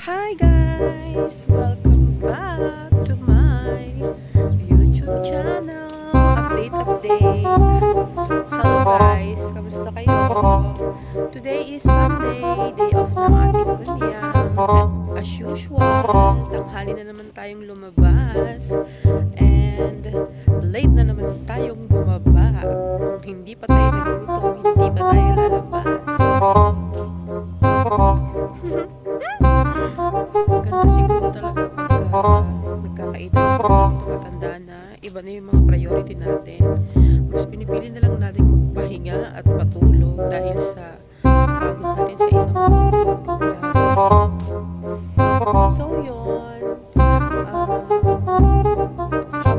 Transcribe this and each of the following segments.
Hi guys! Welcome back to my YouTube channel. Update. Hello guys! Kamusta kayo? Today is Sunday, day off ng ating kunyang. As usual, tanghali na naman tayong lumabas. And late na naman tayong bumaba. Hindi pa tayo nagutom, hindi pa tayo lalabas. Ganda siguro talaga pagka nagkakaedad na, tumatanda na, iba na yung mga priority natin. Mas pinipili na lang natin magpahinga at patulog dahil sa pagod natin sa isang tulog. So yun, hapon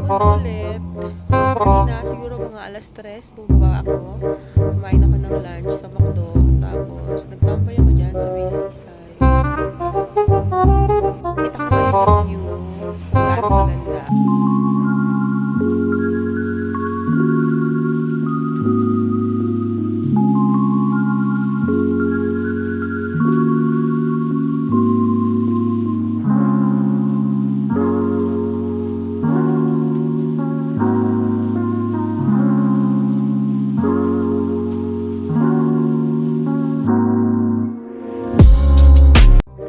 na ulit. Kanina siguro mga alas 3, bumaba ako. Kumain ako ng lunch sa McDo. Tapos nagtambay ako dyan sa may seaside. Kita ko ngayon yung views kung gaano maganda.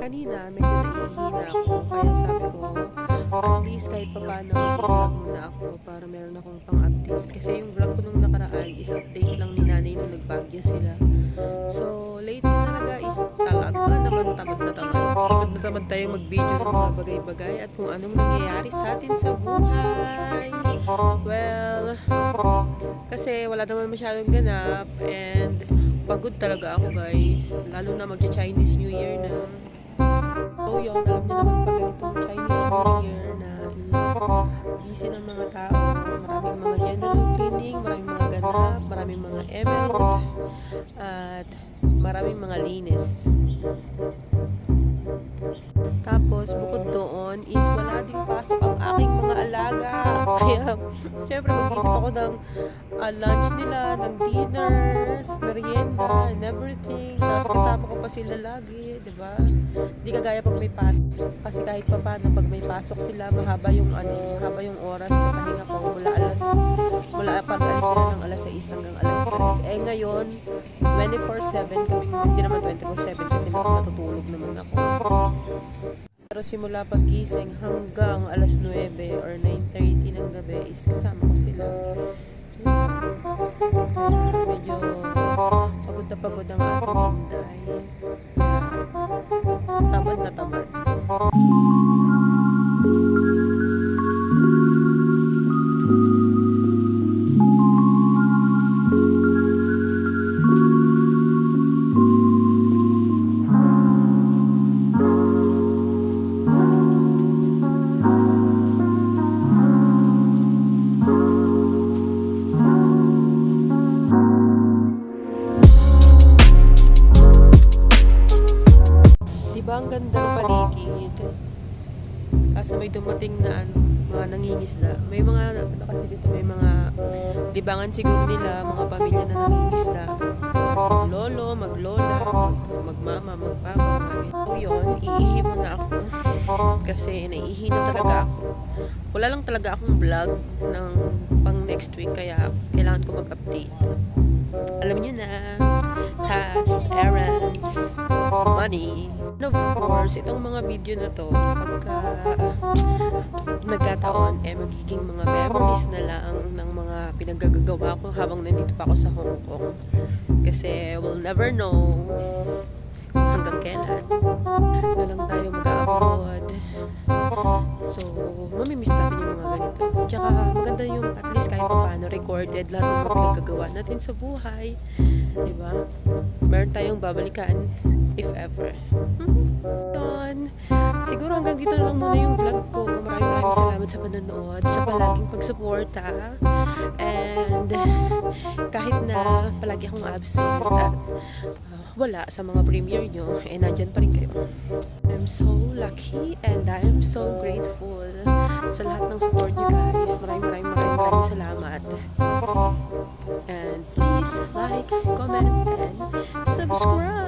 Kanina, medyo nahihina ako. Kaya sabi ko, at least kahit paano, vlog muna ako para meron akong pang-update. Kasi yung vlog ko nung nakaraan is update lang ni nanay nung nagbagyo sila. So, lately talaga is talaga naman tamad na tamad. Tamad na tamad tayo mag-video ng mga bagay-bagay at kung anong nangyayari sa atin sa buhay. Well, kasi wala naman masyadong ganap and pagod talaga ako guys. Lalo na mag-Chinese New Year na. So yun, alam niyo naman pag ganitong Chinese New Year na is busy ng mga tao. Maraming mga general cleaning, maraming mga ganap, maraming mga emerald, at maraming mga linis. Tapos, bukod doon is wala ding pasok ang aking mga alaga. Kaya, syempre mag-isip ako ng lunch nila, ng dinner, merienda, and everything. Tapos kasama ko pa sila lagi, diba? Hindi kagaya pag may pasok. Kasi kahit pa paano, pag may pasok sila, mahaba yung oras na pahinga ko mula pag alis nila ng alas 6 hanggang alas 3. Eh ngayon, 24/7 kami, hindi naman 24/7 kasi natutulog naman ako. Pero simula paggising hanggang alas 9 or 9:30 ng gabi is kasama ko sila. Kaya medyo pagod na pagod ang aking Inday. Tamad na tamad. Diba ang ganda ng paligid? Kaso may dumating na mga nangingisda. May mga, kasi dito may mga libangan siguro nila, mga pamilya na nangingisda. Lolo, maglola, magmama, magpapa. So yun, iihi muna ako. Kasi naiihi na talaga ako. Wala lang talaga akong vlog ng pang next week, kaya kailangan ko mag-update. Alam niyo na, tasks, errands, money. And of course, itong mga video na to, pagka nagkataon, magiging mga memories na lang ng mga pinaggagawa ko habang nandito pa ako sa Hong Kong. Kasi we'll never know kung hanggang kailan na lang tayo mag-abroad. So, mamimiss natin yung mga ganito. Tsaka maganda yung at least kahit pa paano recorded lahat ng mga pinaggagawa natin sa buhay. Diba? Meron tayong babalikan if ever. Yun. Siguro hanggang dito na lang muna yung vlog ko. Maraming salamat sa panonood, sa palaging pagsuporta. And kahit na palagi akong absent at wala sa mga premiere nyo, nandyan pa rin kayo. I'm so lucky and I'm so grateful sa lahat ng support nyo guys. Maraming salamat. And please like, comment, and subscribe.